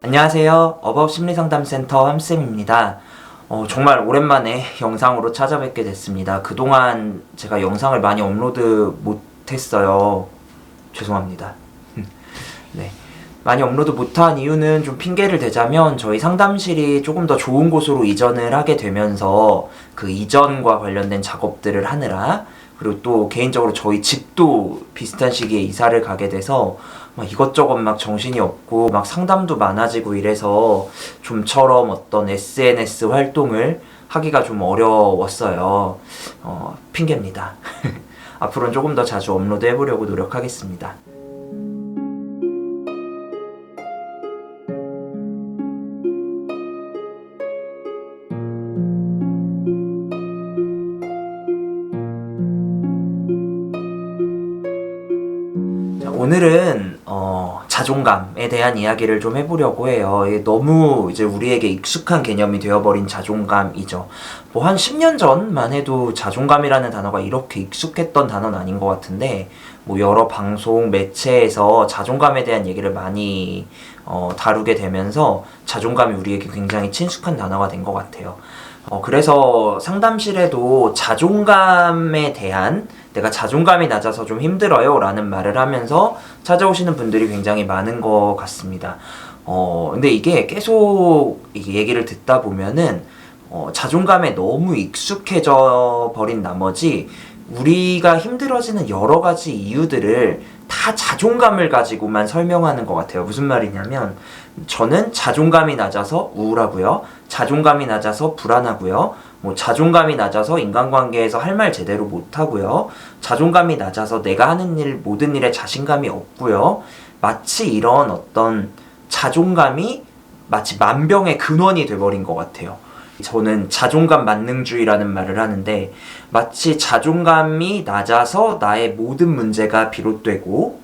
안녕하세요. 어바웃 심리상담센터 함쌤입니다. 정말 오랜만에 영상으로 찾아뵙게 됐습니다. 그동안 제가 영상을 많이 업로드 못했어요. 죄송합니다. 네. 많이 업로드 못한 이유는 좀 핑계를 대자면 저희 상담실이 조금 더 좋은 곳으로 이전을 하게 되면서 그 이전과 관련된 작업들을 하느라, 그리고 또 개인적으로 저희 집도 비슷한 시기에 이사를 가게 돼서 막 이것저것 막 정신이 없고 막 상담도 많아지고 이래서 좀처럼 어떤 SNS 활동을 하기가 좀 어려웠어요. 핑계입니다. 앞으로는 조금 더 자주 업로드 해보려고 노력하겠습니다. 오늘은 자존감에 대한 이야기를 좀 해보려고 해요. 이게 너무 이제 우리에게 익숙한 개념이 되어버린 자존감이죠. 뭐 한 10년 전만 해도 자존감이라는 단어가 이렇게 익숙했던 단어는 아닌 것 같은데, 뭐 여러 방송 매체에서 자존감에 대한 얘기를 많이 다루게 되면서 자존감이 우리에게 굉장히 친숙한 단어가 된 것 같아요. 그래서 상담실에도 자존감에 대한, 내가 자존감이 낮아서 좀 힘들어요 라는 말을 하면서 찾아오시는 분들이 굉장히 많은 것 같습니다. 근데 이게 계속 얘기를 듣다 보면은 자존감에 너무 익숙해져 버린 나머지 우리가 힘들어지는 여러 가지 이유들을 다 자존감을 가지고만 설명하는 것 같아요. 무슨 말이냐면, 저는 자존감이 낮아서 우울하고요, 자존감이 낮아서 불안하고요, 뭐 자존감이 낮아서 인간관계에서 할 말 제대로 못하고요, 자존감이 낮아서 내가 하는 일 모든 일에 자신감이 없고요. 마치 이런 어떤 자존감이 마치 만병의 근원이 돼버린 것 같아요. 저는 자존감 만능주의라는 말을 하는데, 마치 자존감이 낮아서 나의 모든 문제가 비롯되고,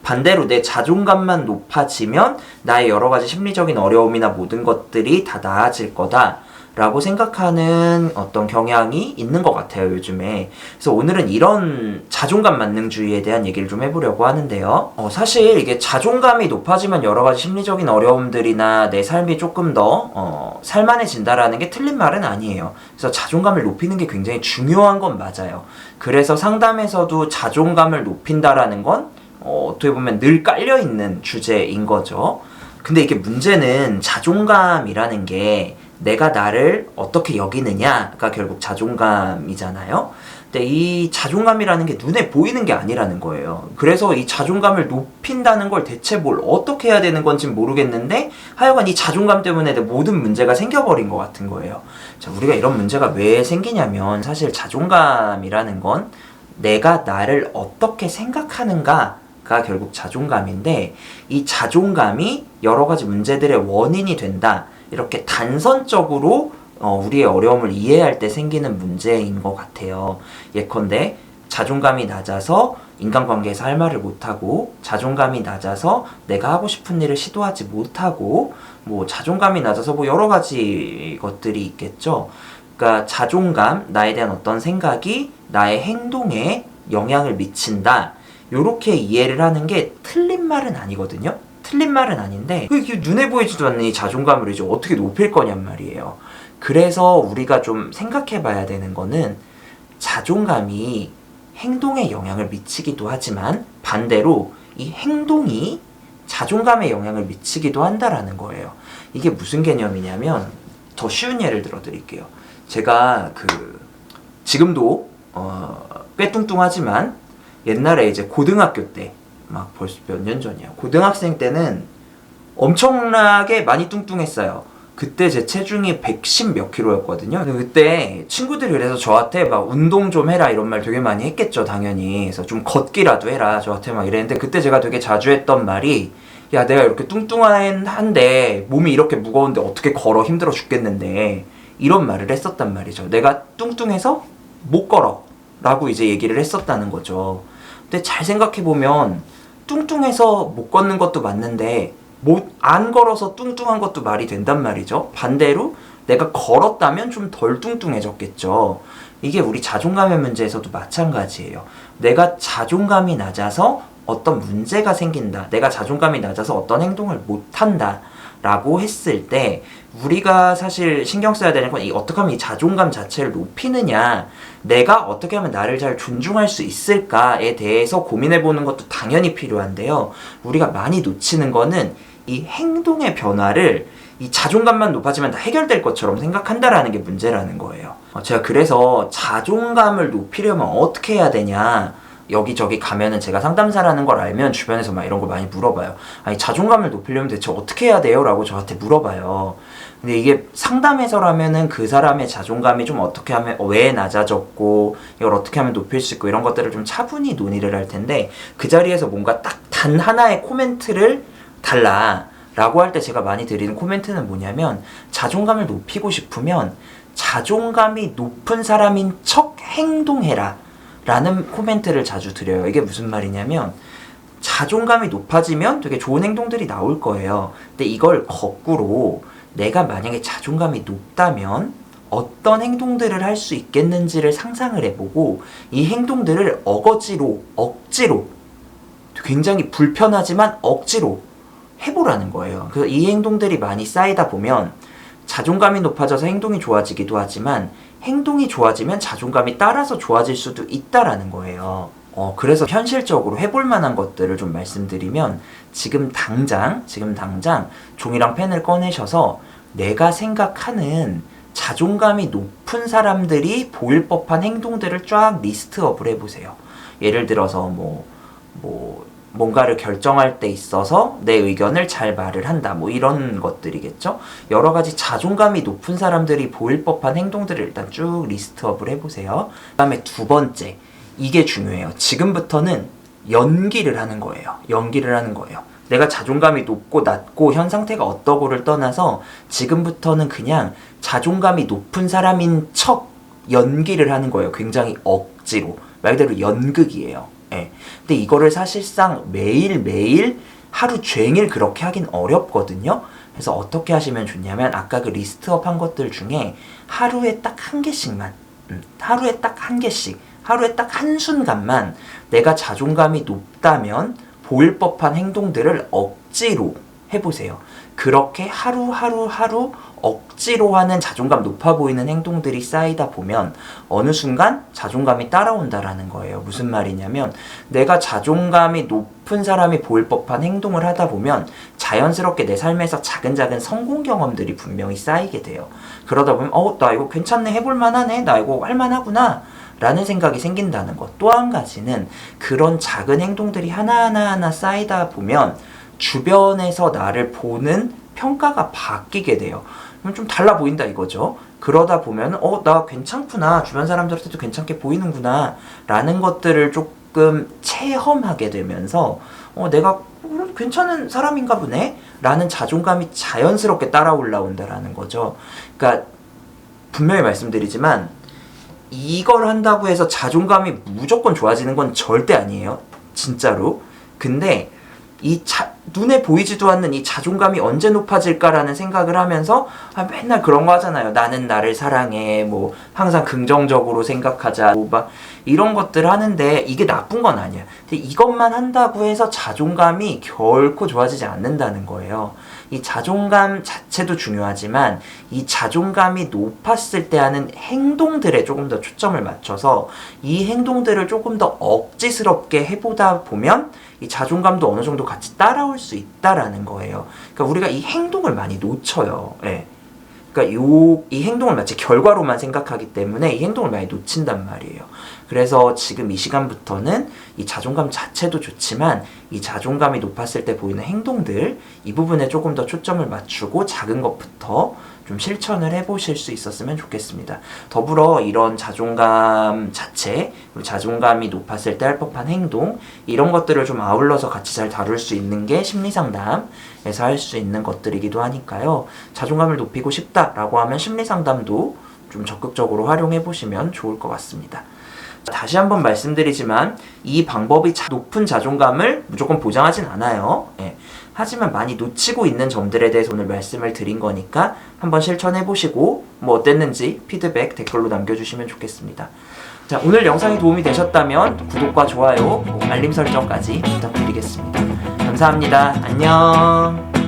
반대로 내 자존감만 높아지면 나의 여러 가지 심리적인 어려움이나 모든 것들이 다 나아질 거다 라고 생각하는 어떤 경향이 있는 것 같아요, 요즘에. 그래서 오늘은 이런 자존감 만능주의에 대한 얘기를 좀 해보려고 하는데요. 사실 이게 자존감이 높아지면 여러 가지 심리적인 어려움들이나 내 삶이 조금 더 살만해진다라는 게 틀린 말은 아니에요. 그래서 자존감을 높이는 게 굉장히 중요한 건 맞아요. 그래서 상담에서도 자존감을 높인다라는 건 어떻게 보면 늘 깔려있는 주제인 거죠. 근데 이게 문제는 자존감이라는 게 내가 나를 어떻게 여기느냐가 결국 자존감이잖아요. 근데 이 자존감이라는 게 눈에 보이는 게 아니라는 거예요. 그래서 이 자존감을 높인다는 걸 대체 뭘 어떻게 해야 되는 건지 모르겠는데, 하여간 이 자존감 때문에 내 모든 문제가 생겨버린 것 같은 거예요. 자, 우리가 이런 문제가 왜 생기냐면, 사실 자존감이라는 건 내가 나를 어떻게 생각하는가 가 결국 자존감인데, 이 자존감이 여러 가지 문제들의 원인이 된다, 이렇게 단선적으로 우리의 어려움을 이해할 때 생기는 문제인 것 같아요. 예컨대 자존감이 낮아서 인간관계에서 할 말을 못하고, 자존감이 낮아서 내가 하고 싶은 일을 시도하지 못하고, 뭐 자존감이 낮아서 뭐 여러 가지 것들이 있겠죠. 그러니까 자존감, 나에 대한 어떤 생각이 나의 행동에 영향을 미친다, 요렇게 이해를 하는 게 틀린 말은 아니거든요. 틀린 말은 아닌데, 이게 눈에 보이지도 않는 이 자존감을 이제 어떻게 높일 거냔 말이에요. 그래서 우리가 좀 생각해 봐야 되는 거는, 자존감이 행동에 영향을 미치기도 하지만 반대로 이 행동이 자존감에 영향을 미치기도 한다라는 거예요. 이게 무슨 개념이냐면, 더 쉬운 예를 들어 드릴게요. 제가 지금도 꽤 뚱뚱하지만 옛날에 이제 고등학교 때, 막 벌써 몇 년 전이야, 고등학생 때는 엄청나게 많이 뚱뚱했어요. 그때 제 체중이 110 몇 킬로였거든요. 그때 친구들이 그래서 저한테 막 운동 좀 해라 이런 말 되게 많이 했겠죠, 당연히. 그래서 좀 걷기라도 해라 저한테 막 이랬는데, 그때 제가 되게 자주 했던 말이, 야, 내가 이렇게 뚱뚱한데 몸이 이렇게 무거운데 어떻게 걸어, 힘들어 죽겠는데, 이런 말을 했었단 말이죠. 내가 뚱뚱해서 못 걸어 라고 이제 얘기를 했었다는 거죠. 근데 잘 생각해보면 뚱뚱해서 못 걷는 것도 맞는데, 안 걸어서 뚱뚱한 것도 말이 된단 말이죠. 반대로 내가 걸었다면 좀 덜 뚱뚱해졌겠죠. 이게 우리 자존감의 문제에서도 마찬가지예요. 내가 자존감이 낮아서 어떤 문제가 생긴다, 내가 자존감이 낮아서 어떤 행동을 못한다 라고 했을 때 우리가 사실 신경 써야 되는 건 어떻게 하면 이 자존감 자체를 높이느냐, 내가 어떻게 하면 나를 잘 존중할 수 있을까에 대해서 고민해보는 것도 당연히 필요한데요. 우리가 많이 놓치는 거는 이 행동의 변화를 이 자존감만 높아지면 다 해결될 것처럼 생각한다라는 게 문제라는 거예요. 제가 그래서 자존감을 높이려면 어떻게 해야 되냐, 여기저기 가면은 제가 상담사라는 걸 알면 주변에서 막 이런 걸 많이 물어봐요. 아니, 자존감을 높이려면 대체 어떻게 해야 돼요? 라고 저한테 물어봐요. 근데 이게 상담에서라면은 그 사람의 자존감이 좀 어떻게 하면 왜 낮아졌고 이걸 어떻게 하면 높일 수 있고 이런 것들을 좀 차분히 논의를 할 텐데, 그 자리에서 뭔가 딱 단 하나의 코멘트를 달라 라고 할 때 제가 많이 드리는 코멘트는 뭐냐면, 자존감을 높이고 싶으면 자존감이 높은 사람인 척 행동해라 라는 코멘트를 자주 드려요. 이게 무슨 말이냐면, 자존감이 높아지면 되게 좋은 행동들이 나올 거예요. 근데 이걸 거꾸로 내가 만약에 자존감이 높다면 어떤 행동들을 할 수 있겠는지를 상상을 해보고 이 행동들을 억지로 굉장히 불편하지만 억지로 해보라는 거예요. 그래서 이 행동들이 많이 쌓이다 보면 자존감이 높아져서 행동이 좋아지기도 하지만 행동이 좋아지면 자존감이 따라서 좋아질 수도 있다라는 거예요. 그래서 현실적으로 해볼 만한 것들을 좀 말씀드리면, 지금 당장 종이랑 펜을 꺼내셔서 내가 생각하는 자존감이 높은 사람들이 보일 법한 행동들을 쫙 리스트업을 해보세요. 예를 들어서 뭔가를 결정할 때 있어서 내 의견을 잘 말을 한다, 이런 것들이겠죠. 여러 가지 자존감이 높은 사람들이 보일 법한 행동들을 일단 쭉 리스트업을 해보세요. 그 다음에 두 번째, 이게 중요해요. 지금부터는 연기를 하는 거예요. 내가 자존감이 높고 낮고 현 상태가 어떠고를 떠나서 지금부터는 그냥 자존감이 높은 사람인 척 연기를 하는 거예요. 굉장히 억지로. 말 그대로 연극이에요. 예. 근데 이거를 사실상 매일매일 하루 종일 그렇게 하긴 어렵거든요. 그래서 어떻게 하시면 좋냐면, 아까 그 리스트업 한 것들 중에 하루에 딱 한 개씩만, 하루에 딱 한순간만 내가 자존감이 높다면 보일 법한 행동들을 억지로 해보세요. 그렇게 하루 억지로 하는 자존감 높아 보이는 행동들이 쌓이다 보면 어느 순간 자존감이 따라온다라는 거예요. 무슨 말이냐면, 내가 자존감이 높은 사람이 보일 법한 행동을 하다 보면 자연스럽게 내 삶에서 작은 성공 경험들이 분명히 쌓이게 돼요. 그러다 보면 나 이거 괜찮네, 해볼 만하네, 나 이거 할 만하구나 라는 생각이 생긴다는 것. 또 한 가지는 그런 작은 행동들이 하나하나 쌓이다 보면 주변에서 나를 보는 평가가 바뀌게 돼요. 그럼 좀 달라 보인다 이거죠. 그러다 보면 나 괜찮구나, 주변 사람들한테도 괜찮게 보이는구나 라는 것들을 조금 체험하게 되면서 내가 괜찮은 사람인가 보네 라는 자존감이 자연스럽게 따라 올라온다라는 거죠. 그러니까 분명히 말씀드리지만, 이걸 한다고 해서 자존감이 무조건 좋아지는 건 절대 아니에요. 진짜로. 근데 눈에 보이지도 않는 이 자존감이 언제 높아질까라는 생각을 하면서 맨날 그런 거 하잖아요. 나는 나를 사랑해, 항상 긍정적으로 생각하자, 막 이런 것들 하는데 이게 나쁜 건 아니야. 근데 이것만 한다고 해서 자존감이 결코 좋아지지 않는다는 거예요. 이 자존감 자체도 중요하지만 이 자존감이 높았을 때 하는 행동들에 조금 더 초점을 맞춰서 이 행동들을 조금 더 억지스럽게 해보다 보면 이 자존감도 어느 정도 같이 따라올 수 있다라는 거예요. 그러니까 우리가 이 행동을 많이 놓쳐요. 예. 그러니까 이 행동을 마치 결과로만 생각하기 때문에 이 행동을 많이 놓친단 말이에요. 그래서 지금 이 시간부터는 이 자존감 자체도 좋지만 이 자존감이 높았을 때 보이는 행동들, 이 부분에 조금 더 초점을 맞추고 작은 것부터 좀 실천을 해보실 수 있었으면 좋겠습니다. 더불어 이런 자존감 자체, 그리고 자존감이 높았을 때 할 법한 행동, 이런 것들을 좀 아울러서 같이 잘 다룰 수 있는 게 심리상담에서 할 수 있는 것들이기도 하니까요. 자존감을 높이고 싶다라고 하면 심리상담도 좀 적극적으로 활용해 보시면 좋을 것 같습니다. 다시 한번 말씀드리지만 이 방법이 높은 자존감을 무조건 보장하진 않아요. 예. 하지만 많이 놓치고 있는 점들에 대해서 오늘 말씀을 드린 거니까 한번 실천해보시고 어땠는지 피드백 댓글로 남겨주시면 좋겠습니다. 자, 오늘 영상이 도움이 되셨다면 구독과 좋아요, 알림 설정까지 부탁드리겠습니다. 감사합니다. 안녕.